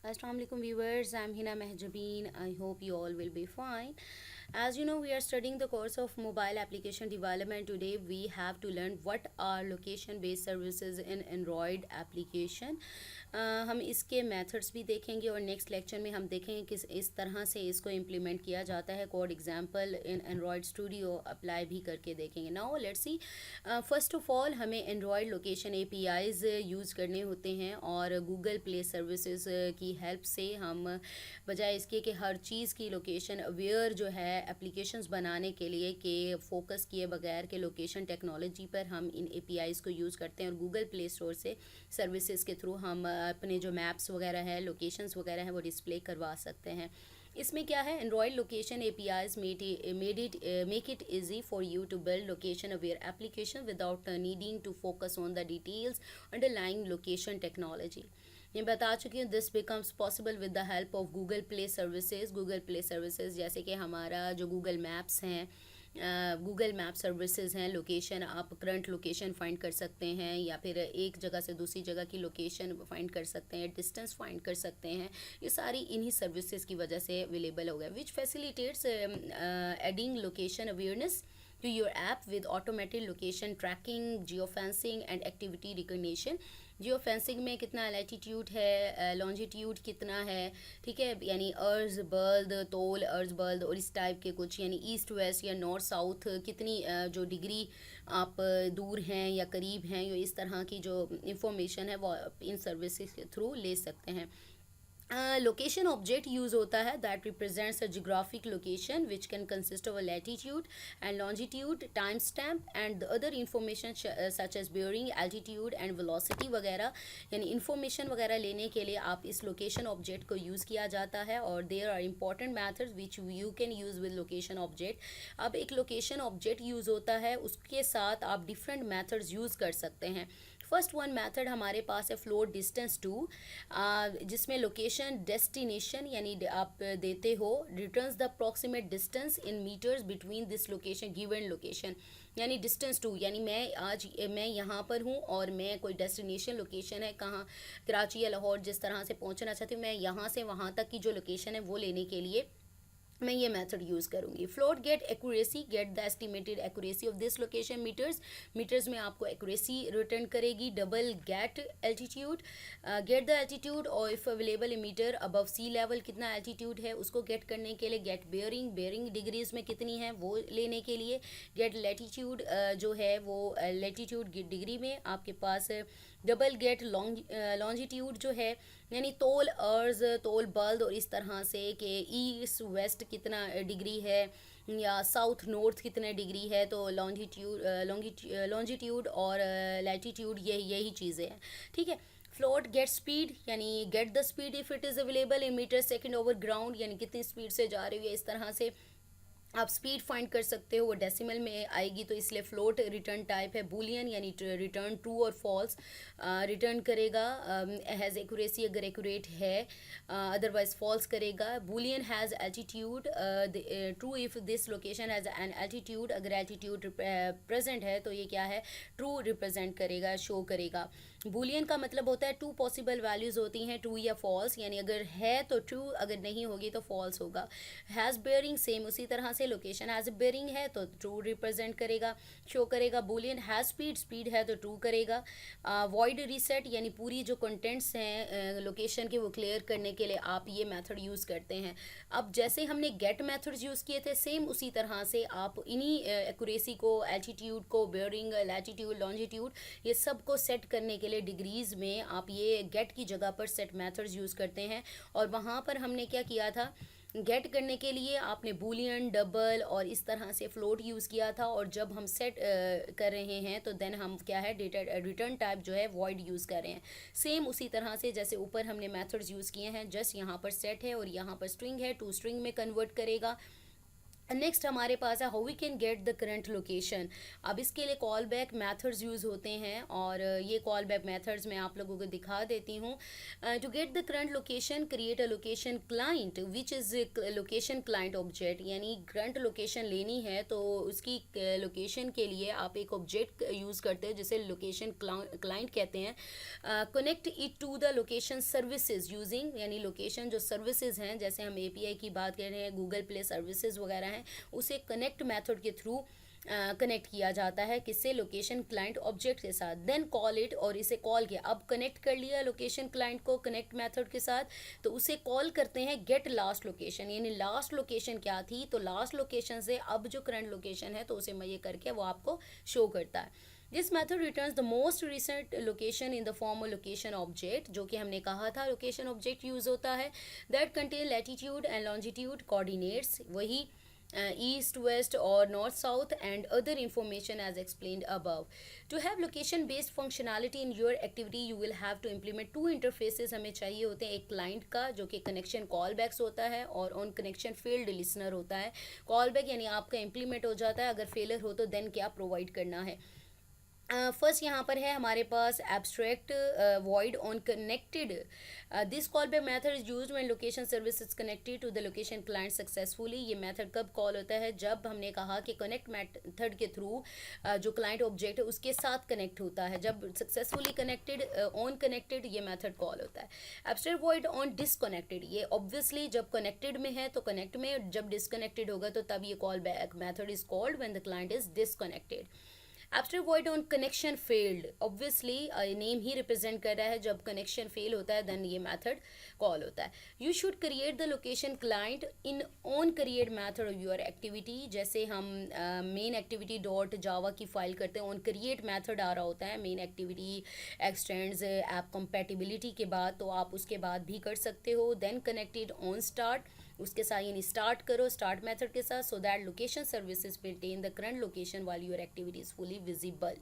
Assalamu alaikum viewers, I'm Hina Mehjabeen. I hope you all will be fine. As you know, we are studying the course of mobile application development. Today we have to learn what are location based services in Android application. हम इसके methods भी देखेंगे और next lecture में हम देखेंगे किस इस तरह से इसको इम्प्लीमेंट किया जाता है. Code example in Android studio apply भी करके देखेंगे. Now let's see. First of all हमें एंड्रॉयड लोकेशन एपीआईज यूज़ करने होते हैं और गूगल प्ले सर्विसेज की हेल्प से हम बजाय इसके कि हर चीज़ की लोकेशन अवेयर जो है एप्लीकेशंस बनाने के लिए कि फोकस किए बगैर के लोकेशन टेक्नोलॉजी पर हम इन एपीआईज को यूज़ करते हैं और गूगल प्ले स्टोर से सर्विसेज के थ्रू हम अपने जो मैप्स वगैरह है लोकेशंस वगैरह हैं वो डिस्प्ले करवा सकते हैं. इसमें क्या है, Android location APIs make it easy for you to build location aware application without needing to focus on the details underlying location technology. ये बता चुकी हूँ. This becomes possible with the help of Google Play services. Google Play services जैसे कि हमारा जो Google Maps हैं, Google map services हैं. लोकेशन आप करंट लोकेशन फाइंड कर सकते हैं या फिर एक जगह से दूसरी जगह की लोकेशन फाइंड कर सकते हैं, डिस्टेंस फाइंड कर सकते हैं. ये सारी इन्हीं सर्विसेज की वजह से अवेलेबल हो गया. Which facilitates adding location awareness to your app with automated location tracking, geofencing and activity recognition. Geo fencing में कितना लैटीट्यूड है, लॉन्जिट्यूड कितना है, ठीक है, यानी अर्ज बल्द तोल अर्ज बल्द और इस टाइप के कुछ, यानी ईस्ट वेस्ट या नॉर्थ साउथ कितनी जो डिग्री आप दूर हैं या करीब हैं, ये इस तरह की जो इंफॉर्मेशन है वो इन सर्विसेज के थ्रू ले सकते हैं. लोकेशन ऑब्जेक्ट यूज़ होता है that represents a geographic location which can consist of a latitude and longitude, time stamp and other information such as bearing, altitude and velocity वगैरह. यानी इंफॉर्मेशन वगैरह लेने के लिए आप इस लोकेशन ऑब्जेक्ट को यूज़ किया जाता है और there are important methods which you can use with location object. अब एक लोकेशन ऑब्जेक्ट यूज़ होता है, उसके साथ आप डिफरेंट मैथड्स यूज़ कर सकते हैं. फर्स्ट वन मेथड हमारे पास है फ्लोट डिस्टेंस टू, जिसमें लोकेशन डेस्टिनेशन यानी आप देते हो returns the approximate distance in meters between this location given location. यानी डिस्टेंस टू यानी मैं यहाँ पर हूँ और मैं कोई डेस्टिनेशन लोकेशन है कहाँ, कराची या लाहौर जिस तरह से पहुँचना चाहती हूँ, मैं यहाँ से वहाँ तक की जो लोकेशन है वो लेने के लिए मैं ये मेथड यूज़ करूँगी. Float get accuracy, get the estimated accuracy of this location meters में आपको एक्यूरेसी रिटर्न करेगी. Double get altitude, get the altitude और if available meter above sea level कितना एल्टीट्यूड है उसको गेट करने के लिए. गेट बेयरिंग, बेयरिंग डिग्रीज में कितनी है वो लेने के लिए. गेट लैटीट्यूड जो है वो लैटीट्यूड डिग्री में आपके पास. डबल गेट लॉन्जिट्यूड जो है यानी तोल अर्ज तोल बल्द और इस तरह से कि ईस्ट वेस्ट कितना डिग्री है या साउथ नॉर्थ कितने डिग्री है, तो लॉन्जिट्यूड और लैटीट्यूड यही चीज़ें हैं, ठीक है. फ्लोट गेट स्पीड यानी get the speed if it is available in meter second over ground, यानी कितनी स्पीड से जा रही है. इस तरह से आप स्पीड फाइंड कर सकते हो, वो डेसिमल में आएगी तो इसलिए फ्लोट रिटर्न टाइप है. बूलियन यानी रिटर्न ट्रू और फॉल्स रिटर्न करेगा. हैज़ एक्यूरेसी अगर एक्यूरेट है, अदरवाइज फॉल्स करेगा. Boolean has altitude true if this location has an altitude, अगर एल्टीट्यूड प्रेजेंट है तो ये क्या है, ट्रू रिप्रेजेंट करेगा, शो करेगा. बूलियन का मतलब होता है टू पॉसिबल वैल्यूज़ होती हैं, ट्रू या फॉल्स, यानी अगर है तो ट्रू, अगर नहीं होगी तो फॉल्स होगा. हैज़ बेयरिंग सेम उसी तरह से लोकेशन हैज़ बेयरिंग है तो ट्रू रिप्रेजेंट करेगा, शो करेगा. बूलियन हैज़ स्पीड, स्पीड है तो ट्रू करेगा. वॉइड रीसेट यानी पूरी जो कंटेंट्स हैं लोकेशन के वो क्लियर करने के लिए आप ये मेथड यूज़ करते हैं. अब जैसे हमने गेट मेथड्स यूज़ किए थे सेम उसी तरह से आप इन्हीं एक्यूरेसी को, एल्टीट्यूड को, बेयरिंग, लैटीट्यूड, लॉन्जिट्यूड ये सब को सेट करने के लिए डिग्रीज़ में आप ये गेट की जगह पर सेट मेथड्स यूज़ करते हैं. और वहाँ पर हमने क्या किया था, गेट करने के लिए आपने बूलियन, डबल और इस तरह से फ्लोट यूज़ किया था. और जब हम सेट कर रहे हैं तो देन हम क्या है डेटा रिटर्न टाइप जो है वॉइड यूज़ कर रहे हैं. सेम उसी तरह से जैसे ऊपर हमने मेथड्स यूज़ किए हैं, जस्ट यहाँ पर सेट है और यहाँ पर स्ट्रिंग है, टू स्ट्रिंग में कन्वर्ट करेगा. नेक्स्ट हमारे पास है how we can get the current location. अब इसके लिए कॉल बैक मैथड्स यूज़ होते हैं और ये कॉल बैक मैथड्स मैं आप लोगों को दिखा देती हूँ। To get the current location create a location client which is location client object, यानी करंट लोकेशन लेनी है तो उसकी लोकेशन के लिए आप एक ऑब्जेक्ट यूज़ करते हैं जिसे लोकेशन क्लाइंट कहते हैं। Connect it to the location services using, यानी लोकेशन जो सर्विसेज हैं, जैसे हम एपीआई की बात कर रहे हैं, गूगल प्ले सर्विसेज वगैरह हैं, उसे कनेक्ट मेथड के थ्रू कनेक्ट किया जाता है किससे, लोकेशन क्लाइंट ऑब्जेक्ट के साथ। देन कॉल इट, और इसे कॉल किया, अब कनेक्ट कर लिया लोकेशन क्लाइंट को कनेक्ट मेथड के साथ, तो उसे कॉल करते हैं गेट लास्ट लोकेशन, यानी लास्ट लोकेशन क्या थी, तो लास्ट लोकेशन से अब जो करंट लोकेशन है तो उसे मैं ये करके वो आपको शो करता है। This method returns the most recent location in the form of location object, जो कि हमने कहा था लोकेशन ऑब्जेक्ट यूज होता है, that contain latitude and longitude coordinates, वही east, west or north, south and other information as explained above. To have location based functionality in your activity you will have to implement two interfaces हमें चाहिए होते हैं, एक client का जो कि connection call backs होता है और ऑन कनेक्शन फेल्ड लिसनर होता है। कॉल बैक यानी आपका इम्प्लीमेंट हो जाता है, अगर फेलर हो तो देन क्या प्रोवाइड करना है। फर्स्ट यहाँ पर है हमारे पास abstract void on connected, this callback method is used when location service is connected to the location client successfully. ये मेथड कब कॉल होता है, जब हमने कहा कि कनेक्ट मेथड के थ्रू जो क्लाइंट ऑब्जेक्ट है उसके साथ कनेक्ट होता है, जब सक्सेसफुली कनेक्टेड ऑन कनेक्टेड ये मेथड कॉल होता है। एब्स्ट्रैक्ट वॉइड ऑन डिसकनेक्टेड, ये ऑब्वियसली जब कनेक्टेड में है तो कनेक्ट में, जब डिसकनेक्टेड होगा तो तब ये call back method is called when the client is disconnected. Abstract void on connection failed, obviously name he represent कर रहा है, जब कनेक्शन फेल होता है देन ये मेथड कॉल होता है। You should create the location client in on create method of your activity, जैसे हम मेन एक्टिविटी डॉट जावा की फाइल करते हैं, ऑन क्रिएट मेथड आ रहा होता है main activity x tends app compatibility के बाद, तो आप उसके बाद भी कर सकते हो। देन कनेक्टेड ऑन स्टार्ट, उसके साथ यानी स्टार्ट करो स्टार्ट मेथड के साथ, so that location services maintain the current location while your activity is fully visible,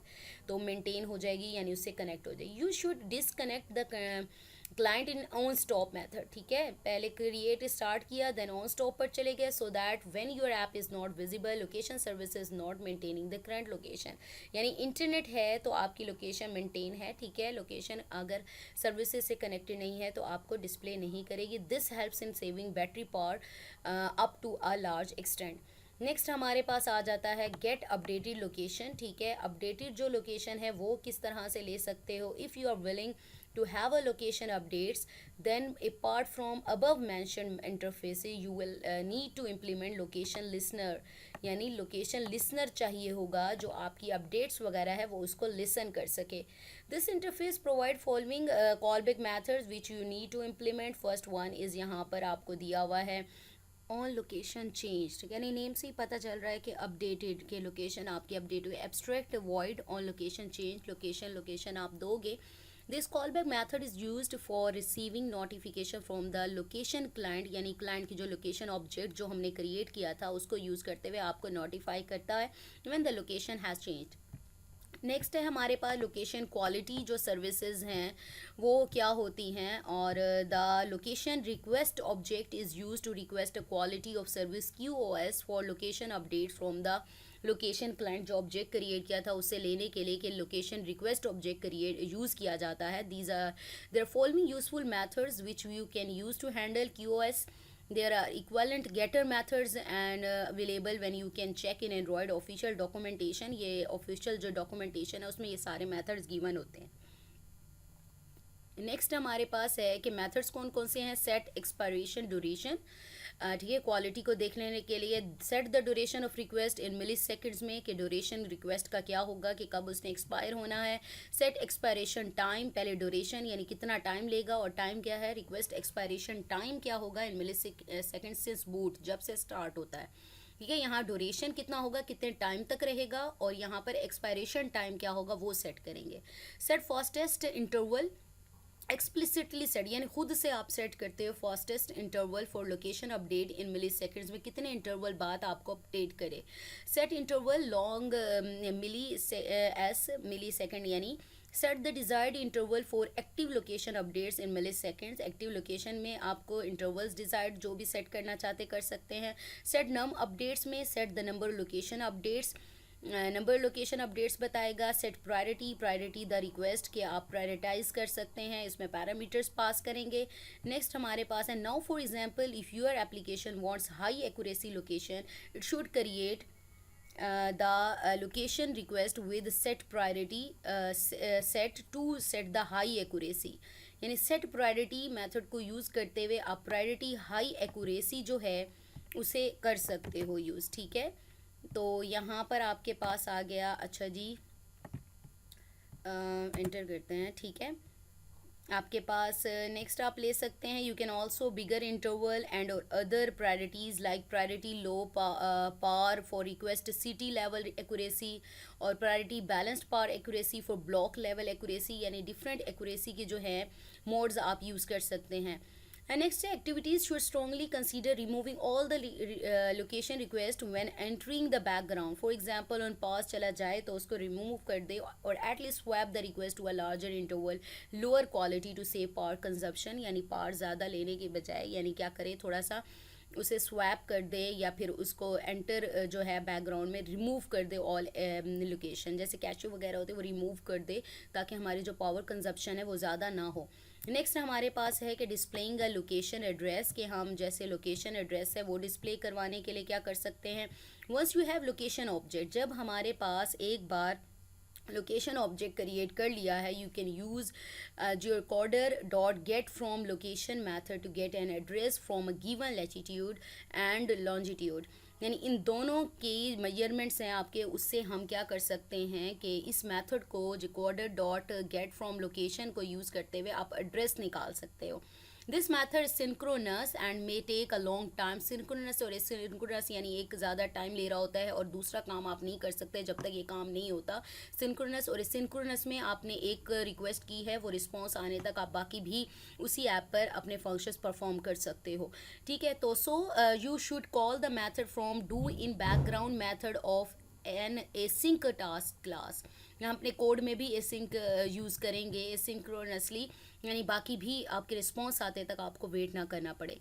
तो मेंटेन हो जाएगी यानी उससे कनेक्ट हो जाएगी। You should disconnect the client in on stop method, ठीक है, पहले क्रिएट स्टार्ट किया देन ऑन स्टॉप पर चले गए, so that when your app is not visible location service is not maintaining the current location, यानी इंटरनेट है तो आपकी लोकेशन मेंटेन है, ठीक है, लोकेशन अगर सर्विसेज से कनेक्टेड नहीं है तो आपको डिस्प्ले नहीं करेगी। This helps in saving battery power up to a large extent. Next हमारे पास आ जाता है गेट अपडेटेड लोकेशन, ठीक है, अपडेटेड जो लोकेशन है वो किस तरह से ले सकते हो। If you are willing to have a location updates then apart from above mentioned interfaces you will need to implement location listener, यानी लोकेशन लिसनर चाहिए होगा जो आपकी अपडेट्स वगैरह है वो उसको लिसन कर सके। This interface provide following call back methods which you need to implement. First one is यहाँ पर आपको दिया हुआ है ऑन लोकेशन चेंज, यानी नेम से ही पता चल रहा है कि अपडेटेड के लोकेशन आपकी अपडेट हुई। Abstract void on location change, location आप दोगे। This call back method is used for receiving notification from the location client, यानी क्लाइंट की जो लोकेशन ऑब्जेक्ट जो हमने क्रिएट किया था उसको यूज़ करते हुए आपको नोटिफाई करता है when the location has changed. Next है हमारे पास लोकेशन क्वालिटी, जो सर्विसेज हैं वो क्या होती हैं, और the location request object is use to request a quality of service QoS for location update from the location client, जो ऑब्जेक्ट क्रिएट किया था उससे लेने के लिए कि location request object create use किया जाता है। These are there following useful methods which you can use to handle QoS। there are equivalent getter methods and available when you can check in Android official documentation, ये official जो documentation है उसमें ये सारे methods given होते हैं। Next हमारे पास है कि मेथड्स कौन कौन से हैं। सेट एक्सपायरेशन ड्यूरेशन, ठीक है, क्वालिटी को देख लेने के लिए set the duration of request in milliseconds में, कि ड्यूरेशन रिक्वेस्ट का क्या होगा कि कब उसने एक्सपायर होना है। सेट एक्सपायरेशन टाइम, पहले ड्यूरेशन यानी कितना टाइम लेगा और टाइम क्या है, रिक्वेस्ट एक्सपायरेशन टाइम क्या होगा इन मिली सेकेंड सिंस बूट, जब से स्टार्ट होता है, ठीक है। यहाँ ड्यूरेशन कितना होगा, कितने टाइम तक रहेगा, और यहाँ पर एक्सपायरेशन टाइम क्या होगा वो सेट करेंगे। Set fastest interval, explicitly set यानी खुद से आप सेट करते हो fastest interval for location update in milliseconds में, कितने इंटरवल बाद आपको अपडेट करे। Set interval long millisecond यानी set the desired interval for active location updates in milliseconds. Active location में आपको इंटरवल्स डिज़ायर्ड जो भी सेट करना चाहते कर सकते हैं। सेट नम अपडेट्स में set the number location updates, number location updates बताएगा। Set priority, priority the request कि आप प्रायोरिटाइज कर सकते हैं, इसमें पैरामीटर्स पास करेंगे। नेक्स्ट हमारे पास है now for example if your application wants high accuracy location it should create the location request with set priority set to set the high accuracy। यानी set priority मेथड को use करते हुए आप priority high accuracy जो है उसे कर सकते हो यूज़। ठीक है, तो यहाँ पर आपके पास आ गया। अच्छा जी, एंटर करते हैं। ठीक है, आपके पास नेक्स्ट आप ले सकते हैं। You can also bigger interval and और other priorities like priority low power for request city level accuracy और priority balanced power accuracy for block level accuracy. यानी डिफरेंट एक्यूरेसी के जो है मोड्स आप यूज़ कर सकते हैं। And next activities should strongly consider removing all the location request when entering the background। For example on pass चला जाए तो उसको remove कर दे और at least swap the request to a larger interval lower quality to save power consumption। यानी power ज़्यादा लेने के बजाय यानी क्या करे, थोड़ा सा उसे स्वैप कर दे या फिर उसको एंटर जो है बैकग्राउंड में रिमूव कर दे ऑल लोकेशन, जैसे कैशू वगैरह होते हैं वो रिमूव कर दे ताकि हमारी जो पावर कंजप्शन है वो ज़्यादा ना हो। नेक्स्ट हमारे पास है कि डिस्प्लेइंग अ लोकेशन एड्रेस, कि हम जैसे लोकेशन एड्रेस है वो डिस्प्ले करवाने के लिए क्या कर सकते हैं। Once you have location object, जब हमारे पास एक बार लोकेशन ऑब्जेक्ट क्रिएट कर लिया है, यू कैन यूज़ जो recorder dot get from location method to get an address from a given latitude and longitude. यानी इन दोनों की मेजरमेंट्स हैं आपके, उससे हम क्या कर सकते हैं कि इस मेथड को recorder dot get from location को यूज़ करते हुए आप एड्रेस निकाल सकते हो। This method is synchronous and may take a long time. Synchronous और एसिंक्रोनस यानी एक ज़्यादा टाइम ले रहा होता है और दूसरा काम आप नहीं कर सकते जब तक ये काम नहीं होता। सिंक्रोनस और एसिंक्रोनस में आपने एक रिक्वेस्ट की है, वो रिस्पॉन्स आने तक आप बाकी भी उसी ऐप पर अपने फंक्शंस परफॉर्म कर सकते हो। ठीक है, तो you should call the method from do in background method of an async task class. यहाँ अपने कोड में भी एसिंक यूज़ करेंगे एसिंक्रोनसली, यानी बाकी भी आपके रिस्पॉन्स आते तक आपको वेट ना करना पड़े।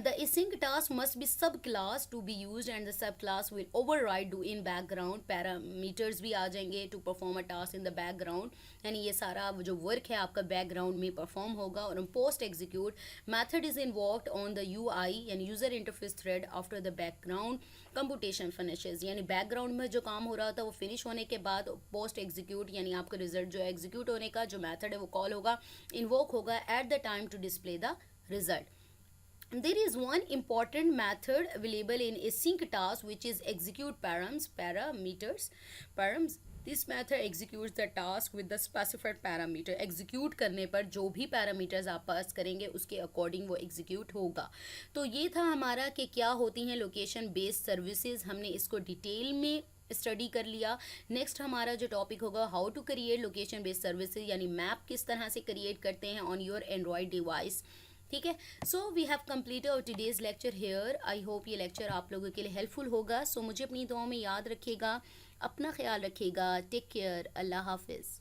The async task must be subclass to be used and the subclass will override do in background। Parameters भी आ जाएंगे to perform a task in the background, यानी ये सारा जो वर्क है आपका बैकग्राउंड में परफॉर्म होगा। और post execute method is involved on the UI यानी user interface thread after the background computation finishes. यानी बैकग्राउंड में जो काम हो रहा था वो फिनिश होने के बाद पोस्ट एग्जीक्यूट यानी आपका रिजल्ट जो है एग्जीक्यूट होने का जो मैथड है वो कॉल होगा, इन्वोक होगा at the time to display the result. There is one important method available in async task which is execute parameters params। This method executes the task with the specified parameter। execute करने पर जो भी parameters आप पास करेंगे उसके according वो execute होगा। तो ये था हमारा कि क्या होती हैं लोकेशन बेस्ड सर्विसेज, हमने इसको डिटेल में स्टडी कर लिया। नेक्स्ट हमारा जो टॉपिक होगा how to create location based services, यानी मैप किस तरह से क्रिएट करते हैं ऑन योर एंड्रॉयड डिवाइस। ठीक है, so we have completed our today's lecture here. I hope ये लेक्चर आप लोगों के लिए हेल्पफुल होगा। सो मुझे अपनी दुआओं में याद रखिएगा, अपना ख्याल रखिएगा। टेक केयर, अल्लाह हाफिज़।